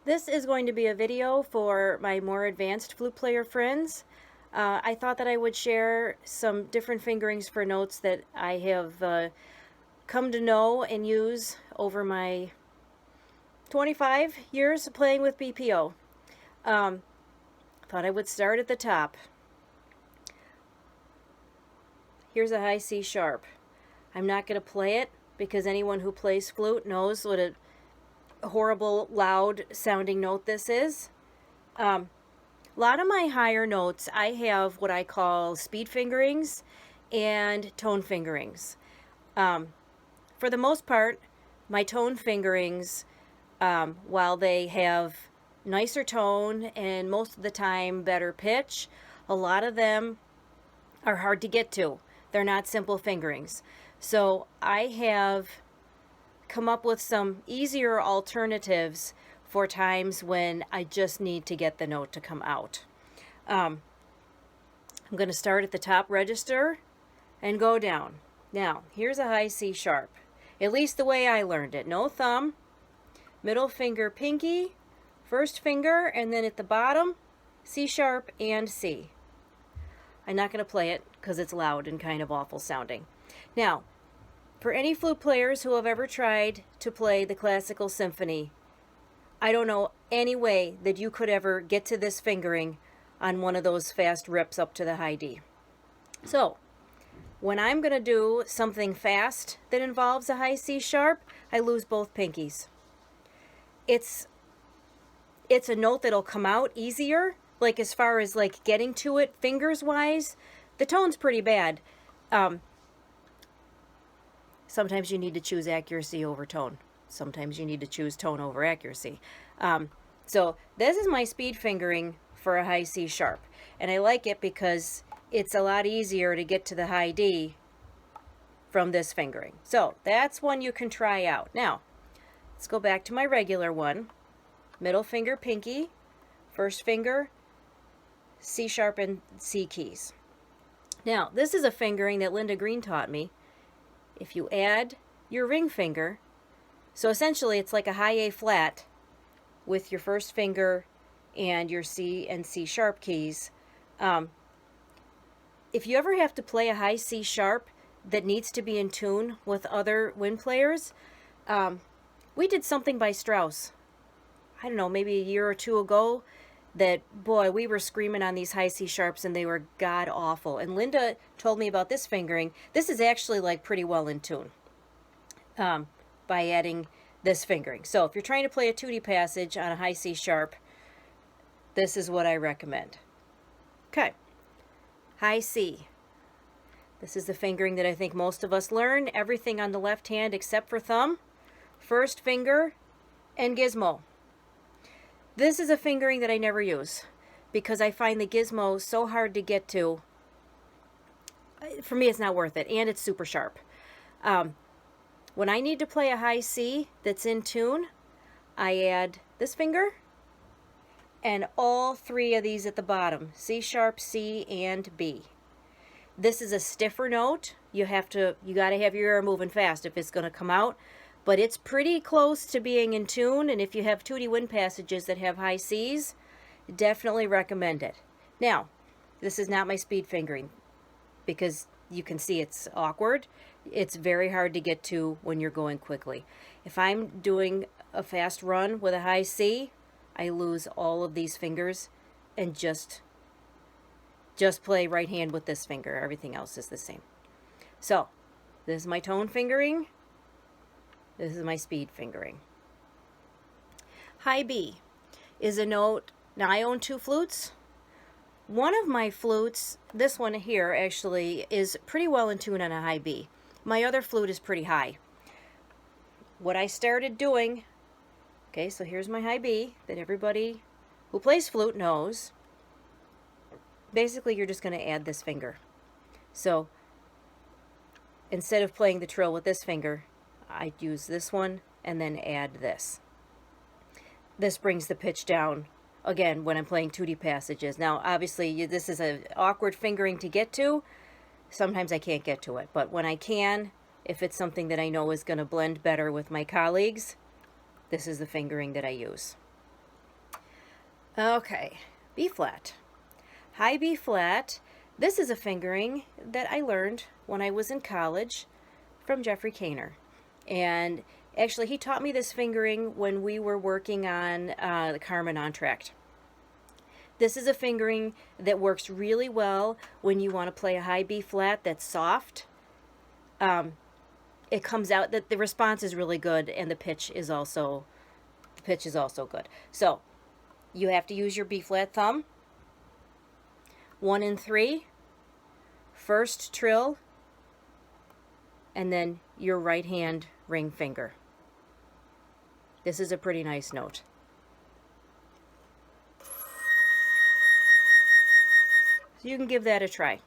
This is going to be a video for my more advanced flute player friends. I thought that I would share some different fingerings for notes that I have come to know and use over my 25 years of playing with BPO. Thought I would start at the top. Here's a high C sharp. I'm not going to play it because anyone who plays flute knows what a horrible, loud sounding note this is. A lot of my higher notes, I have what I call speed fingerings and tone fingerings. For the most part, my tone fingerings, while they have nicer tone and most of the time better pitch, a lot of them are hard to get to. They're not simple fingerings. So I have come up with some easier alternatives for times when I just need to get the note to come out. I'm going to start at the top register and go down. Now, here's a high C sharp, at least the way I learned it. No thumb, middle finger pinky, first finger, and then at the bottom, C sharp and C. I'm not going to play it because it's loud and kind of awful sounding. Now, for any flute players who have ever tried to play the classical symphony, I don't know any way that you could ever get to this fingering on one of those fast rips up to the high D. So, when I'm going to do something fast that involves a high C sharp, I lose both pinkies. It's a note that'll come out easier, like as far as like getting to it fingers wise. The tone's pretty bad. Sometimes you need to choose accuracy over tone. Sometimes you need to choose tone over accuracy. So this is my speed fingering for a high C sharp. And I like it because it's a lot easier to get to the high D from this fingering. So that's one you can try out. Now, let's go back to my regular one. Middle finger pinky, first finger C sharp and C keys. Now, this is a fingering that Linda Green taught me. If you add your ring finger, so essentially it's like a high A flat with your first finger and your C and C sharp keys. If you ever have to play a high C sharp that needs to be in tune with other wind players, we did something by Strauss, I don't know, maybe a year or two ago, that, boy, we were screaming on these high C sharps and they were god awful. And Linda told me about this fingering. This is actually like pretty well in tune by adding this fingering. So if you're trying to play a tutti passage on a high C sharp, this is what I recommend. Okay, high C. This is the fingering that I think most of us learn. Everything on the left hand except for thumb, first finger, and gizmo. This is a fingering that I never use because I find the gizmo so hard to get to. For me, it's not worth it, and it's super sharp. When I need to play a high C that's in tune, I add this finger and all three of these at the bottom, C sharp, C, and B. This is a stiffer note. You got to have your ear moving fast if it's going to come out. But it's pretty close to being in tune, and if you have tutti wind passages that have high Cs, definitely recommend it. Now, this is not my speed fingering because you can see it's awkward. It's very hard to get to when you're going quickly. If I'm doing a fast run with a high C, I lose all of these fingers and just play right hand with this finger. Everything else is the same. So, this is my tone fingering. This is my speed fingering. High B is a note. Now I own two flutes. One of my flutes, this one here actually, is pretty well in tune on a high B. My other flute is pretty high. What I started doing, okay, so here's my high B that everybody who plays flute knows. Basically, you're just going to add this finger. So instead of playing the trill with this finger, I use this one and then add this. This brings the pitch down again when I'm playing tutti passages. Now, obviously, this is an awkward fingering to get to. Sometimes I can't get to it, but when I can, if it's something that I know is going to blend better with my colleagues, this is the fingering that I use. Okay, B flat. High B flat. This is a fingering that I learned when I was in college from Jeffrey Kaner. And actually, he taught me this fingering when we were working on the Carmen entr'acte. This is a fingering that works really well when you want to play a high B flat that's soft. It comes out that the response is really good, and the pitch is also good. So you have to use your B flat thumb. 1 and 3, first trill, and then your right hand ring finger. This is a pretty nice note. So you can give that a try.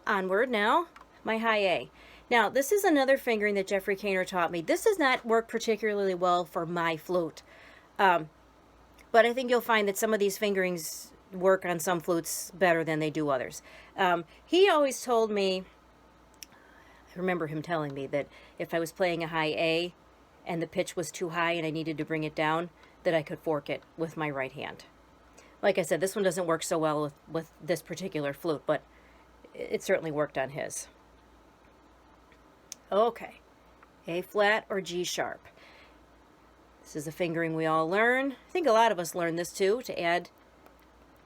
Onward now, my high A. Now, this is another fingering that Jeffrey Kaner taught me. This does not work particularly well for my flute. But I think you'll find that some of these fingerings work on some flutes better than they do others. He always told me, I remember him telling me that if I was playing a high A and the pitch was too high and I needed to bring it down, that I could fork it with my right hand. Like I said, this one doesn't work so well with this particular flute, but it certainly worked on his. Okay, A flat or G sharp. This is a fingering we all learn. I think a lot of us learn this too, to add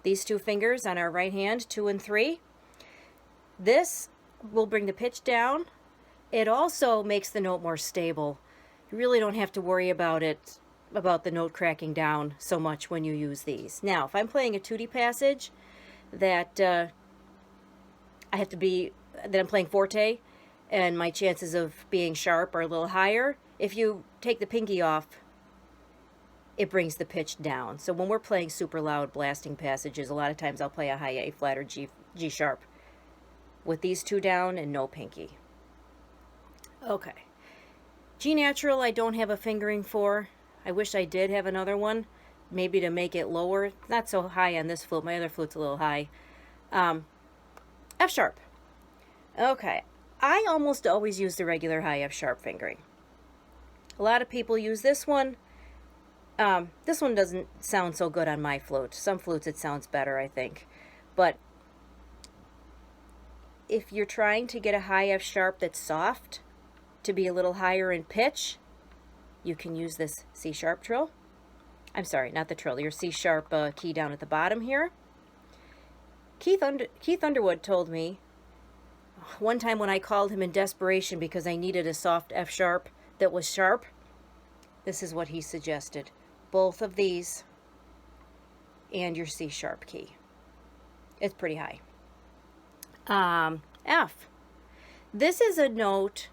these two fingers on our right hand, 2 and 3. This will bring the pitch down. It also makes the note more stable. You really don't have to worry about the note cracking down so much when you use these. Now, if I'm playing a tutti passage that I'm playing forte, and my chances of being sharp are a little higher, if you take the pinky off, it brings the pitch down. So when we're playing super loud blasting passages, a lot of times I'll play a high A flat or G sharp with these two down and no pinky. Okay. G natural I don't have a fingering for. I wish I did have another one, maybe to make it lower. Not so high on this flute. My other flute's a little high. F sharp. Okay. I almost always use the regular high F sharp fingering. A lot of people use this one. This one doesn't sound so good on my flute. Some flutes it sounds better, I think. But if you're trying to get a high F sharp that's soft, to be a little higher in pitch, you can use this C-Sharp Trill. I'm sorry, not the trill, your C-Sharp key down at the bottom here. Keith Underwood told me one time when I called him in desperation because I needed a soft F sharp that was sharp, this is what he suggested. Both of these and your C-Sharp key. It's pretty high. F. This is a note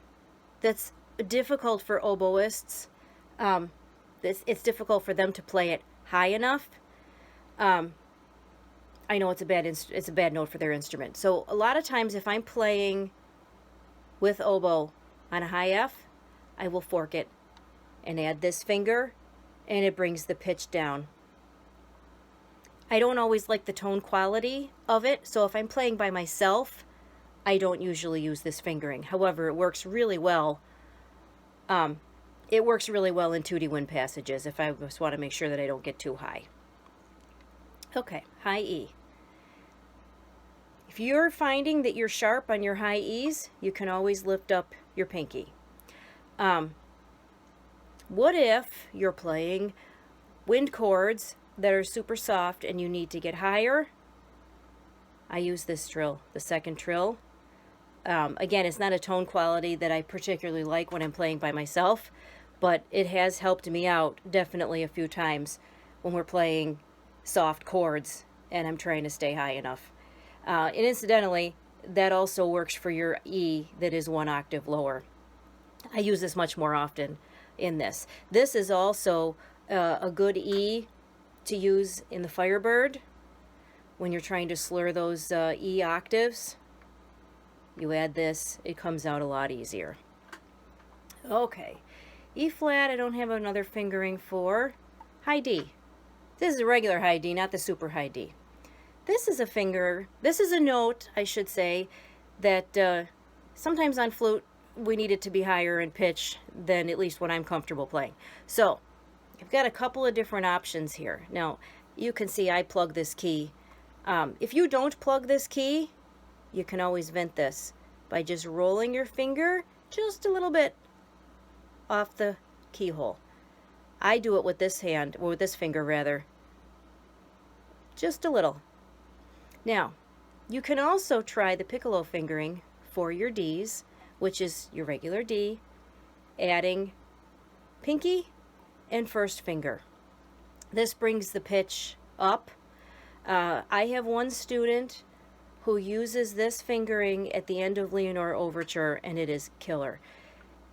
that's difficult for oboists. It's difficult for them to play it high enough. I know it's a bad note for their instrument. So a lot of times if I'm playing with oboe on a high F, I will fork it and add this finger, and it brings the pitch down. I don't always like the tone quality of it, so if I'm playing by myself, I don't usually use this fingering. However, it works really well. It works really well in tutti wind passages if I just want to make sure that I don't get too high. Okay, high E. If you're finding that you're sharp on your high E's, you can always lift up your pinky. What if you're playing wind chords that are super soft and you need to get higher? I use this trill, the second trill. Again, it's not a tone quality that I particularly like when I'm playing by myself, but it has helped me out definitely a few times when we're playing soft chords and I'm trying to stay high enough. And incidentally, that also works for your E that is 1 octave lower. I use this much more often in this. This is also a good E to use in the Firebird when you're trying to slur those E octaves. You add this, it comes out a lot easier. Okay, E flat I don't have another fingering for. High D. This is a regular high D, not the super high D. This is a note, I should say, that sometimes on flute we need it to be higher in pitch than at least what I'm comfortable playing. So I've got a couple of different options here. Now, you can see I plug this key. If you don't plug this key, you can always vent this by just rolling your finger just a little bit off the keyhole. I do it with this hand, or with this finger rather, just a little. Now, you can also try the piccolo fingering for your Ds, which is your regular D, adding pinky and first finger. This brings the pitch up. I have one student who uses this fingering at the end of Leonore Overture, and it is killer.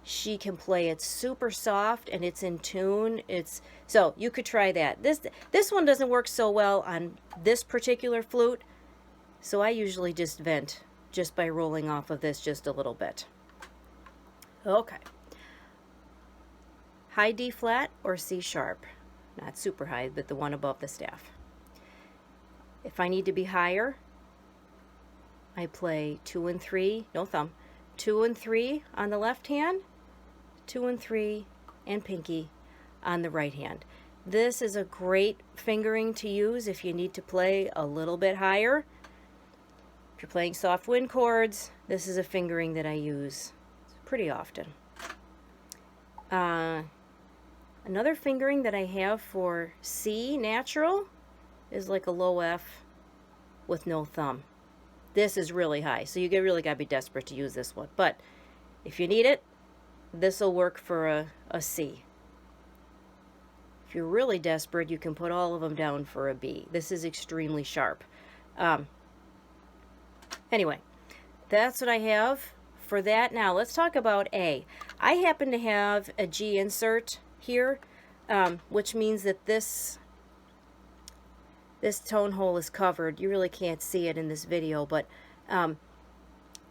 She can play it super soft and it's in tune. So you could try that. This one doesn't work so well on this particular flute, so I usually just vent just by rolling off of this just a little bit. Okay. High D flat or C sharp. Not super high, but the one above the staff. If I need to be higher, I play 2 and 3, no thumb, 2 and 3 on the left hand, 2 and 3 and pinky on the right hand. This is a great fingering to use if you need to play a little bit higher. If you're playing soft wind chords, this is a fingering that I use pretty often. Another fingering that I have for C natural is like a low F with no thumb. This is really high, so you really got to be desperate to use this one. But if you need it, this will work for a C. If you're really desperate, you can put all of them down for a B. This is extremely sharp. Anyway, that's what I have for that. Now let's talk about A. I happen to have a G insert here, which means that this tone hole is covered. You really can't see it in this video, but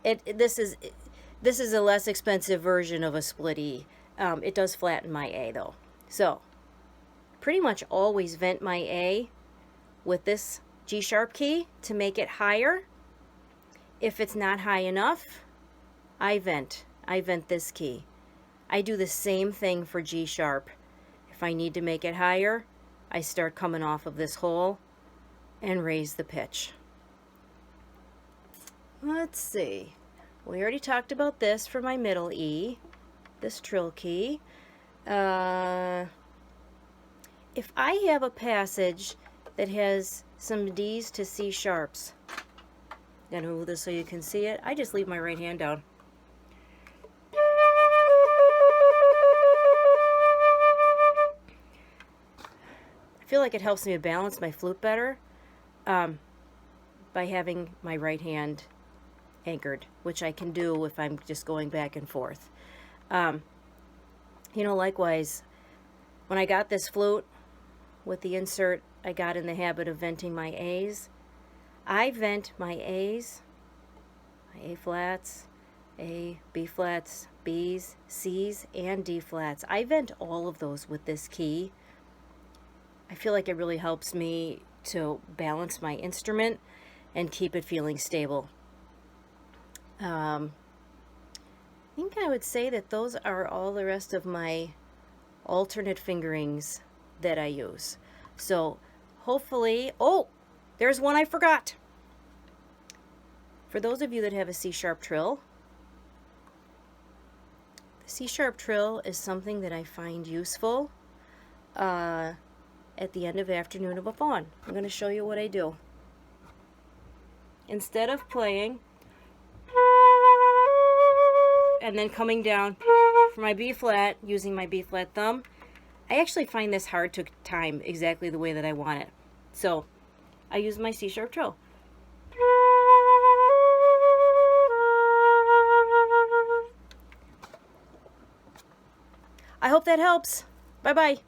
this is a less expensive version of a split E. It does flatten my A though. So pretty much always vent my A with this G sharp key to make it higher. If it's not high enough, I vent this key. I do the same thing for G sharp. If I need to make it higher, I start coming off of this hole and raise the pitch. Let's see. We already talked about this for my middle E, this trill key. If I have a passage that has some D's to C sharps, gonna move this so you can see it. I just leave my right hand down. I feel like it helps me to balance my flute better by having my right hand anchored, which I can do if I'm just going back and forth. You know, likewise, when I got this flute with the insert, I got in the habit of venting my A's. I vent my A's, my A flats, A, B flats, B's, C's, and D flats. I vent all of those with this key. I feel like it really helps me to balance my instrument and keep it feeling stable. I think I would say that those are all the rest of my alternate fingerings that I use. So hopefully, oh, there's one I forgot. For those of you that have a C-Sharp Trill, the C-Sharp Trill is something that I find useful at the end of Afternoon of a Faun. I'm going to show you what I do. Instead of playing and then coming down for my B flat using my B flat thumb, I actually find this hard to time exactly the way that I want it. So I use my C-Sharp Trill. I hope that helps. Bye-bye.